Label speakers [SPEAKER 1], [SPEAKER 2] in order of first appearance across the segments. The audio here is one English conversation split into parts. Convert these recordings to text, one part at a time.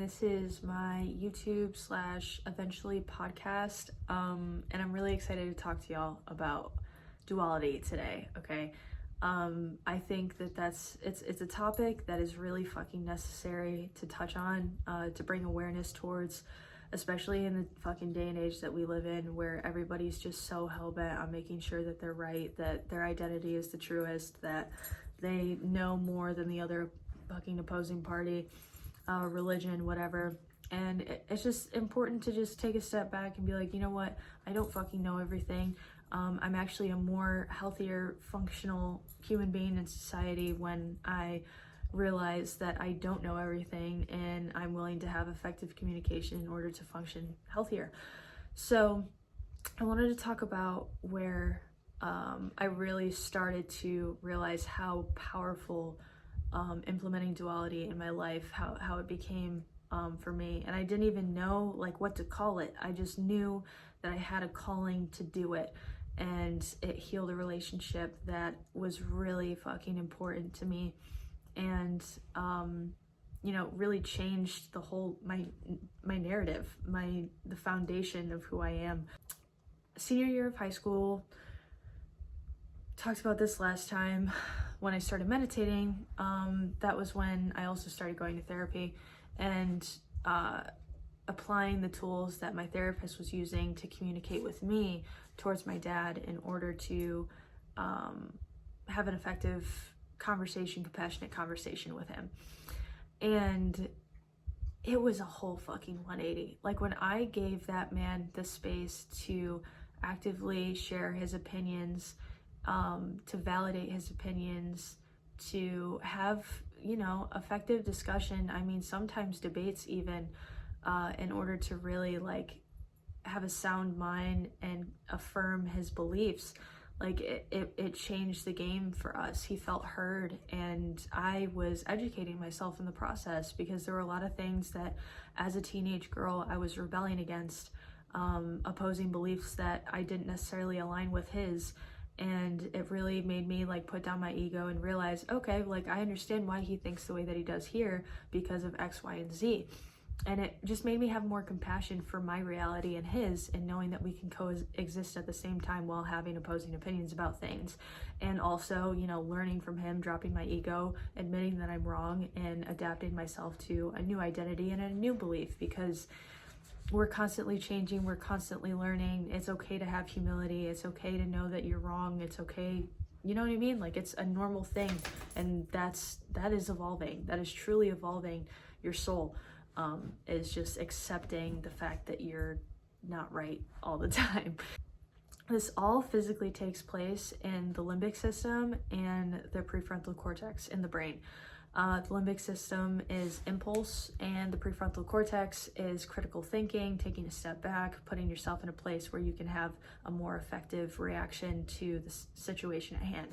[SPEAKER 1] This is my YouTube / eventually podcast, and I'm really excited to talk to y'all about duality today, okay? I think that it's a topic that is really fucking necessary to touch on, to bring awareness towards, especially in the fucking day and age that we live in, where everybody's just so hell-bent on making sure that they're right, that their identity is the truest, that they know more than the other fucking opposing party, religion, whatever. And it's just important to just take a step back and be like, you know what, I don't fucking know everything. I'm actually a more healthier, functional human being in society when I realize that I don't know everything, and I'm willing to have effective communication in order to function healthier. So I wanted to talk about where I really started to realize how powerful implementing duality in my life, how it became for me. And I didn't even know like what to call it. I just knew that I had a calling to do it, and it healed a relationship that was really fucking important to me, and you know, really changed the whole my narrative, the foundation of who I am. Senior year of high school, talked about this last time when I started meditating. That was when I also started going to therapy and applying the tools that my therapist was using to communicate with me towards my dad in order to have an effective conversation, compassionate conversation with him. And it was a whole fucking 180. Like, when I gave that man the space to actively share his opinions, to validate his opinions, to have, you know, effective discussion, I mean, sometimes debates even, in order to really like have a sound mind and affirm his beliefs. Like, it changed the game for us. He felt heard, and I was educating myself in the process, because there were a lot of things that as a teenage girl I was rebelling against, opposing beliefs that I didn't necessarily align with his. And it really made me like put down my ego and realize, okay, like I understand why he thinks the way that he does here because of X, Y, and Z. And it just made me have more compassion for my reality and his, and knowing that we can coexist at the same time while having opposing opinions about things. And also, you know, learning from him, dropping my ego, admitting that I'm wrong, and adapting myself to a new identity and a new belief, because we're constantly changing, we're constantly learning. It's okay to have humility. It's okay to know that you're wrong. It's okay, you know what I mean? Like, it's a normal thing, and that is evolving. That is truly evolving your soul. Is just accepting the fact that you're not right all the time. This all physically takes place in the limbic system and the prefrontal cortex in the brain. The limbic system is impulse, and the prefrontal cortex is critical thinking, taking a step back, putting yourself in a place where you can have a more effective reaction to the situation at hand.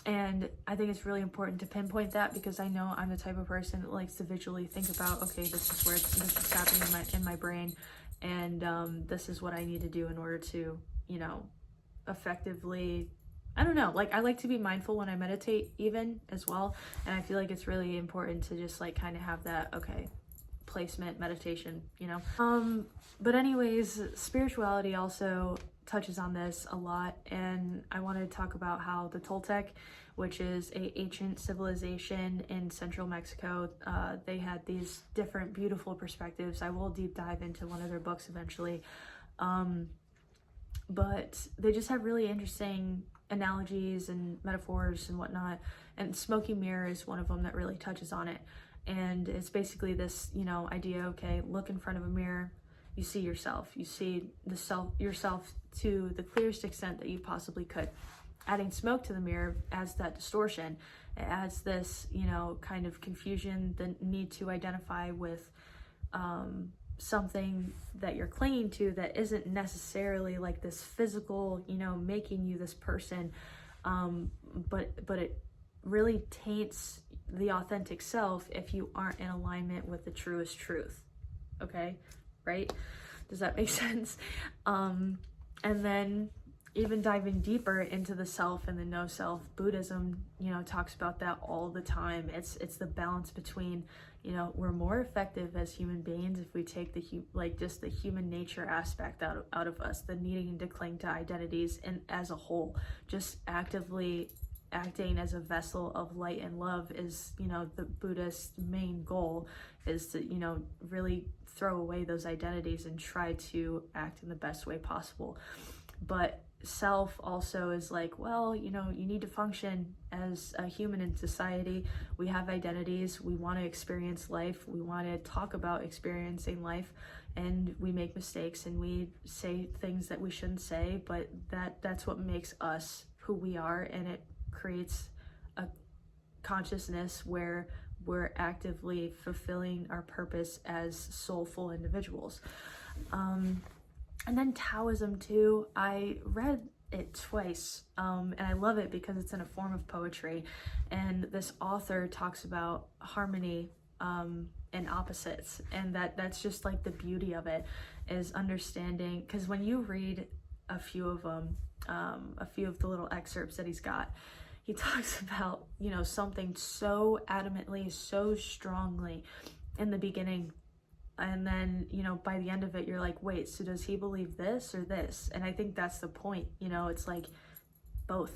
[SPEAKER 1] And I think it's really important to pinpoint that, because I know I'm the type of person that likes to visually think about, okay, this is happening in my brain, and this is what I need to do in order to, you know, effectively, I don't know, like I like to be mindful when I meditate even as well. And I feel like it's really important to just like kind of have that, okay, placement, meditation, you know? But anyways, spirituality also touches on this a lot, and I wanted to talk about how the Toltec, which is an ancient civilization in central Mexico, they had these different beautiful perspectives. I will deep dive into one of their books eventually, but they just have really interesting analogies and metaphors and whatnot, and smoky mirror is one of them that really touches on it. And it's basically this, you know, idea, okay, look in front of a mirror, you see yourself, you see yourself to the clearest extent that you possibly could. Adding smoke to the mirror adds that distortion. It adds this, you know, kind of confusion, the need to identify with something that you're clinging to that isn't necessarily like this physical, you know, making you this person, but it really taints the authentic self if you aren't in alignment with the truest truth. Okay, right? Does that make sense? And then even diving deeper into the self and the no self, Buddhism, you know, talks about that all the time. It's the balance between, you know, we're more effective as human beings if we take just the human nature aspect out of us, the needing to cling to identities, and as a whole, just actively acting as a vessel of light and love is, you know, the Buddhist main goal, is to, you know, really throw away those identities and try to act in the best way possible. But self also is like, well, you know, you need to function as a human in society. We have identities, we want to experience life, we want to talk about experiencing life, and we make mistakes and we say things that we shouldn't say, but that's what makes us who we are, and it creates a consciousness where we're actively fulfilling our purpose as soulful individuals. And then Taoism too, I read it twice, and I love it because it's in a form of poetry, and this author talks about harmony and opposites, and that's just like the beauty of it, is understanding, because when you read a few of them, a few of the little excerpts that he's got, he talks about, you know, something so adamantly, so strongly in the beginning, and then, you know, by the end of it, you're like, wait, so does he believe this or this? And I think that's the point, you know, it's like both.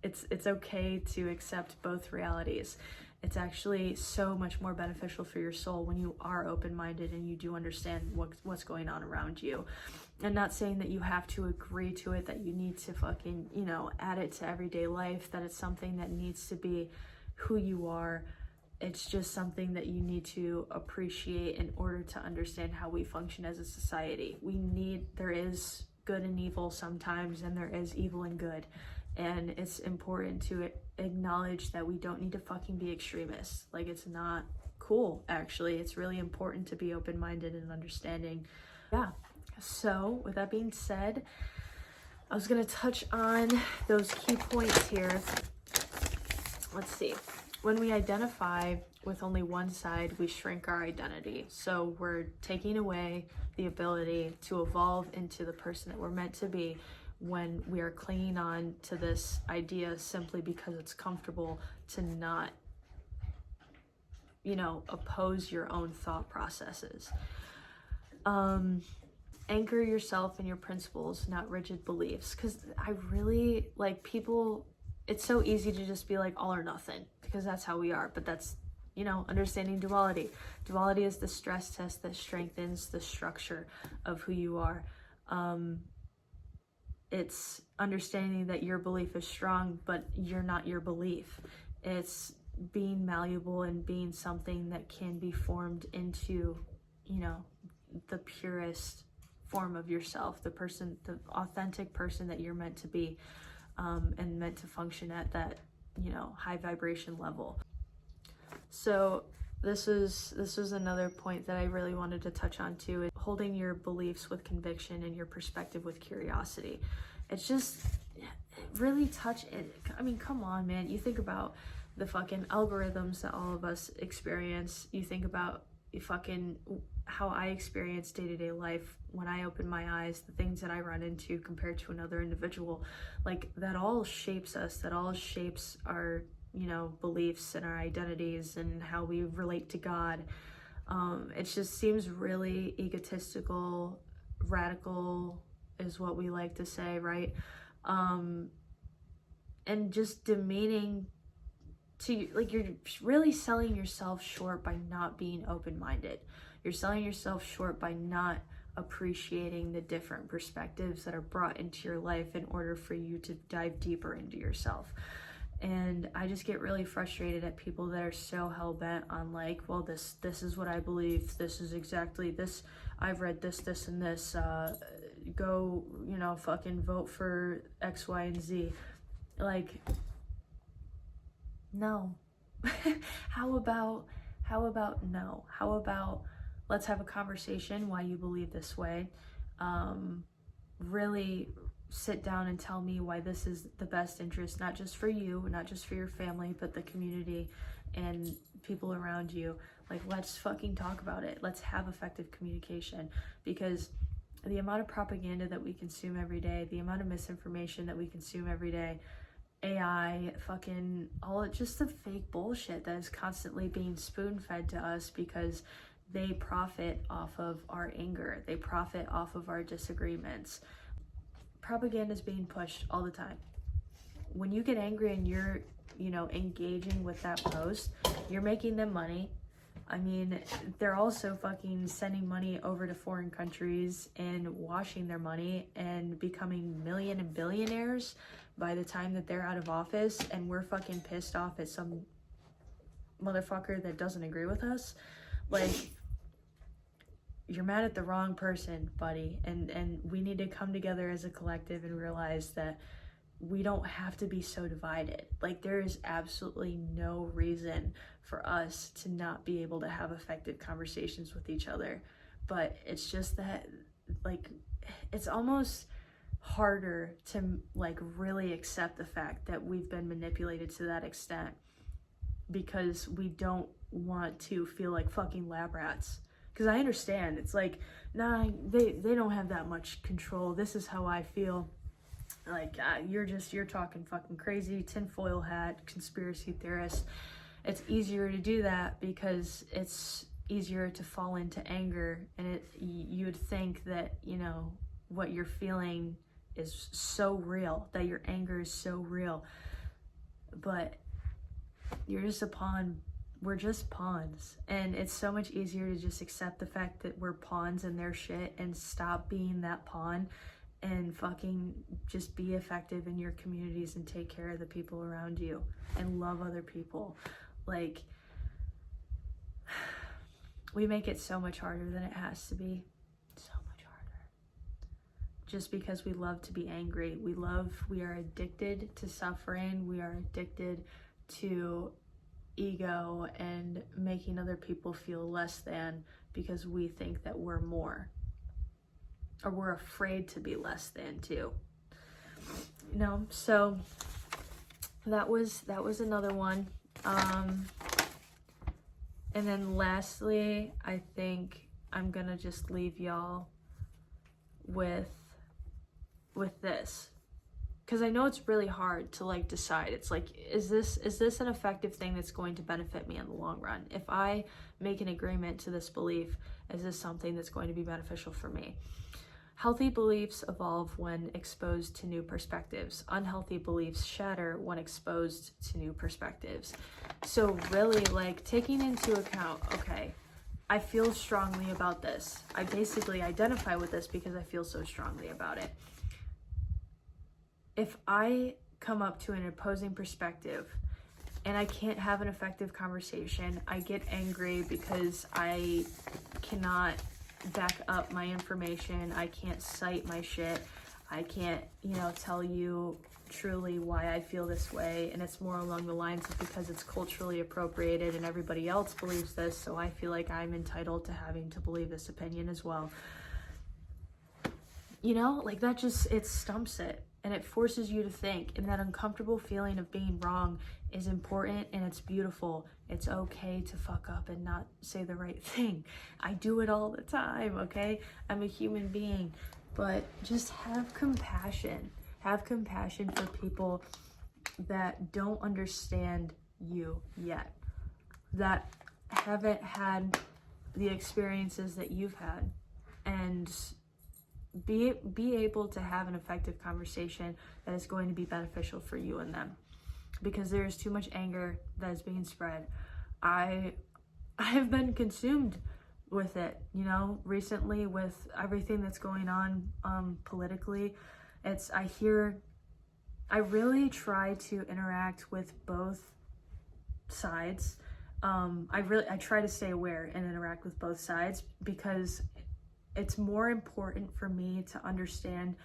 [SPEAKER 1] It's okay to accept both realities. It's actually so much more beneficial for your soul when you are open-minded and you do understand what's going on around you. And not saying that you have to agree to it, that you need to fucking, you know, add it to everyday life, that it's something that needs to be who you are. It's just something that you need to appreciate in order to understand how we function as a society. There is good and evil sometimes, and there is evil and good. And it's important to acknowledge that we don't need to fucking be extremists. Like, it's not cool, actually. It's really important to be open-minded and understanding. Yeah. So, with that being said, I was gonna touch on those key points here. Let's see. When we identify with only one side, we shrink our identity. So we're taking away the ability to evolve into the person that we're meant to be when we are clinging on to this idea simply because it's comfortable to not, you know, oppose your own thought processes. Anchor yourself in your principles, not rigid beliefs. Because I really, like, people, it's so easy to just be like all or nothing, because that's how we are. But that's, you know, understanding duality. Duality is the stress test that strengthens the structure of who you are. It's understanding that your belief is strong, but you're not your belief. It's being malleable and being something that can be formed into, you know, the purest form of yourself, the authentic person that you're meant to be, and meant to function at that, you know, high vibration level. So this was another point that I really wanted to touch on too, is holding your beliefs with conviction and your perspective with curiosity. It's just really I mean, come on, man. You think about the fucking algorithms that all of us experience. You think about how I experience day-to-day life when I open my eyes, the things that I run into compared to another individual. Like, that all shapes us, that all shapes our, you know, beliefs and our identities and how we relate to God. It just seems really egotistical, radical is what we like to say, right? And just demeaning to, like, you're really selling yourself short by not being open-minded. You're selling yourself short by not appreciating the different perspectives that are brought into your life in order for you to dive deeper into yourself. And I just get really frustrated at people that are so hell-bent on, like, well, this is what I believe, this is exactly this, I've read this and this, go, you know, fucking vote for X, Y, and Z. Like, no. How about no? How about let's have a conversation why you believe this way. Really sit down and tell me why this is the best interest, not just for you, not just for your family, but the community and people around you. Like, let's fucking talk about it. Let's have effective communication, because the amount of propaganda that we consume every day, the amount of misinformation that we consume every day, AI, fucking all just the fake bullshit that is constantly being spoon-fed to us because they profit off of our anger. They profit off of our disagreements. Propaganda is being pushed all the time. When you get angry and you're, engaging with that post, you're making them money. I mean, they're also fucking sending money over to foreign countries and washing their money and becoming million and billionaires by the time that they're out of office, and we're fucking pissed off at some motherfucker that doesn't agree with us. Like, you're mad at the wrong person, buddy, and we need to come together as a collective and realize that we don't have to be so divided. Like, there is absolutely no reason for us to not be able to have effective conversations with each other. But it's just that, like, it's almost harder to, like, really accept the fact that we've been manipulated to that extent, because we don't want to feel like fucking lab rats. Because I understand, it's like, nah, they don't have that much control. This is how I feel. Like, you're talking fucking crazy, tinfoil hat, conspiracy theorist. It's easier to do that because it's easier to fall into anger, and you would think that, what you're feeling is so real, that your anger is so real, but you're just a pawn. We're just pawns, and it's so much easier to just accept the fact that we're pawns in their shit and stop being that pawn and fucking just be effective in your communities and take care of the people around you and love other people. Like, we make it so much harder than it has to be. So much harder. Just because we love to be angry. We are addicted to suffering. We are addicted to ego and making other people feel less than because we think that we're more. Or we're afraid to be less than too. So that was another one. And then lastly, I think I'm gonna just leave y'all with this. Because I know it's really hard to, like, decide. It's like, is this an effective thing that's going to benefit me in the long run? If I make an agreement to this belief, is this something that's going to be beneficial for me? Healthy beliefs evolve when exposed to new perspectives. Unhealthy beliefs shatter when exposed to new perspectives. So really, like, taking into account, okay, I feel strongly about this. I basically identify with this because I feel so strongly about it. If I come up to an opposing perspective and I can't have an effective conversation, I get angry because I cannot back up my information, I can't cite my shit, I can't, tell you truly why I feel this way, and it's more along the lines of because it's culturally appropriated and everybody else believes this, so I feel like I'm entitled to having to believe this opinion as well. Like, that just, it stumps it, and it forces you to think, and that uncomfortable feeling of being wrong is important, and it's beautiful. It's okay to fuck up and not say the right thing. I do it all the time, okay? I'm a human being, but just have compassion. Have compassion for people that don't understand you yet, that haven't had the experiences that you've had, and be able to have an effective conversation that is going to be beneficial for you and them, because there's too much anger that is being spread. I have been consumed with it, recently with everything that's going on politically. I really try to interact with both sides. I try to stay aware and interact with both sides, because it's more important for me to understand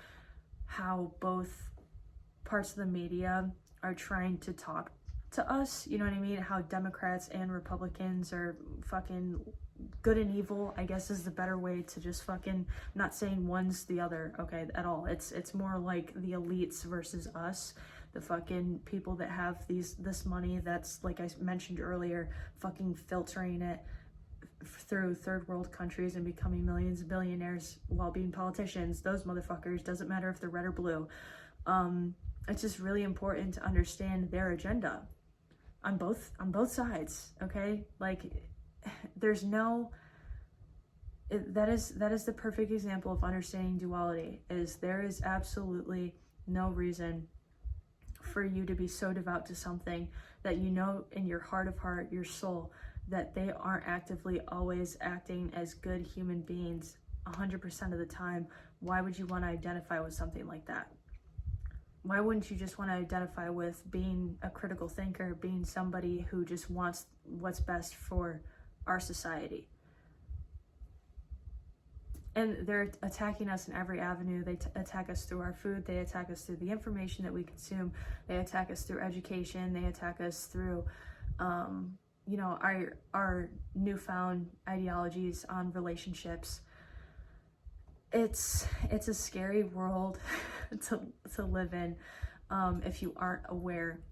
[SPEAKER 1] how both parts of the media are trying to talk to us, you know what I mean? How Democrats and Republicans are fucking good and evil, I guess, is the better way to just fucking, not saying one's the other, okay, at all. It's more like the elites versus us, the fucking people that have this money that's, like I mentioned earlier, fucking filtering it through third world countries and becoming millions of billionaires while being politicians. Those motherfuckers, doesn't matter if they're red or blue. It's just really important to understand their agenda on both sides. Okay, like there's no that is the perfect example of understanding duality. Is there is absolutely no reason for you to be so devout to something that you know in your heart of heart, your soul, that they aren't actively always acting as good human beings 100% of the time. Why would you want to identify with something like that? Why wouldn't you just want to identify with being a critical thinker, being somebody who just wants what's best for our society? And they're attacking us in every avenue. They attack us through our food. They attack us through the information that we consume. They attack us through education. They attack us through, our newfound ideologies on relationships. It's a scary world to live in if you aren't aware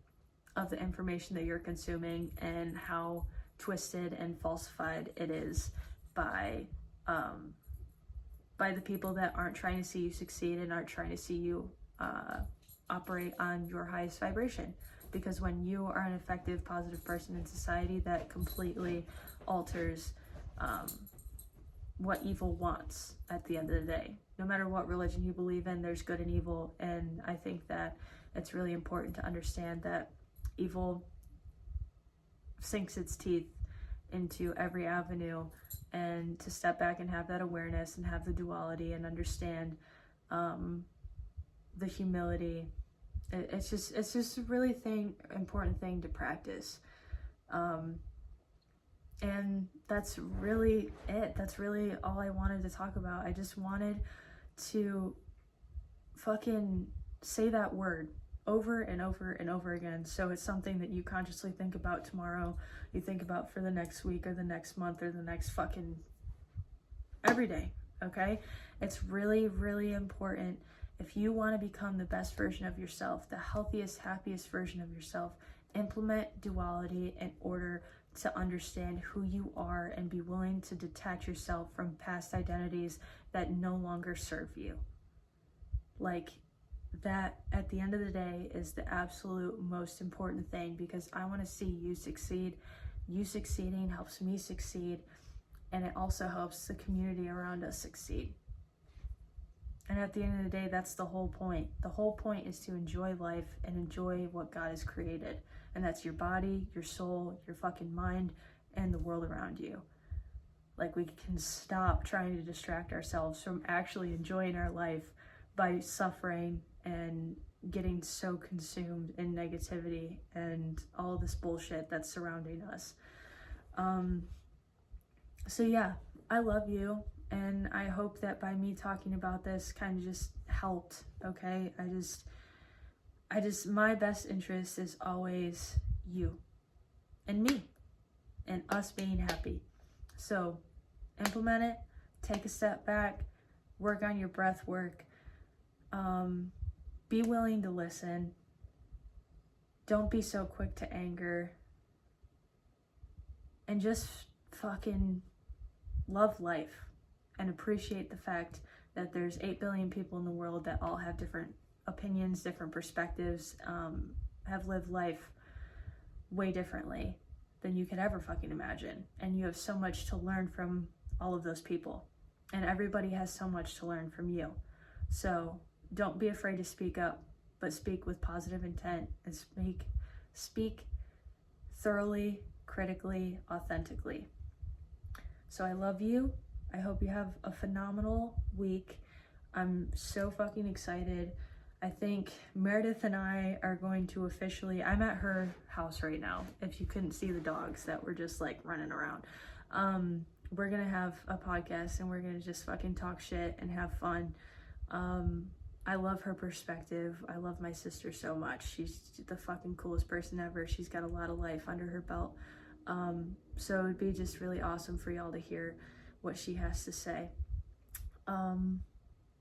[SPEAKER 1] of the information that you're consuming and how twisted and falsified it is by the people that aren't trying to see you succeed and aren't trying to see you operate on your highest vibration. Because when you are an effective, positive person in society, that completely alters what evil wants at the end of the day. No matter what religion you believe in, there's good and evil. And I think that it's really important to understand that evil sinks its teeth into every avenue, and to step back and have that awareness and have the duality and understand the humility. It's just a really important thing to practice. And that's really it. That's really all I wanted to talk about. I just wanted to fucking say that word over and over and over again. So it's something that you consciously think about tomorrow, you think about for the next week or the next month or the next fucking every day, okay? It's really, really important. If you want to become the best version of yourself, the healthiest, happiest version of yourself, implement duality in order to understand who you are and be willing to detach yourself from past identities that no longer serve you. Like, that at the end of the day is the absolute most important thing, because I want to see you succeed. You succeeding helps me succeed, and it also helps the community around us succeed. And at the end of the day, that's the whole point. The whole point is to enjoy life and enjoy what God has created. And that's your body, your soul, your fucking mind, and the world around you. Like, we can stop trying to distract ourselves from actually enjoying our life by suffering and getting so consumed in negativity and all this bullshit that's surrounding us. So yeah, I love you, and I hope that by me talking about this kind of just helped, okay? I just my best interest is always you and me and us being happy. So implement it, take a step back, work on your breath work, be willing to listen. Don't be so quick to anger. And just fucking love life and appreciate the fact that there's 8 billion people in the world that all have different opinions, different perspectives, have lived life way differently than you could ever fucking imagine. And you have so much to learn from all of those people. And everybody has so much to learn from you. So don't be afraid to speak up, but speak with positive intent and speak thoroughly, critically, authentically. So I love you. I hope you have a phenomenal week. I'm so fucking excited. I think Meredith and I are going to officially, I'm at her house right now, if you couldn't see the dogs that were just like running around. We're gonna have a podcast and we're gonna just fucking talk shit and have fun. I love her perspective. I love my sister so much. She's the fucking coolest person ever. She's got a lot of life under her belt. So it would be just really awesome for y'all to hear what she has to say.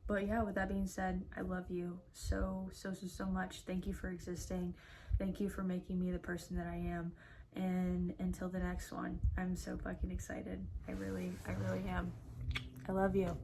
[SPEAKER 1] But yeah, with that being said, I love you so much. Thank you for existing. Thank you for making me the person that I am. And until the next one, I'm so fucking excited. I really am. I love you.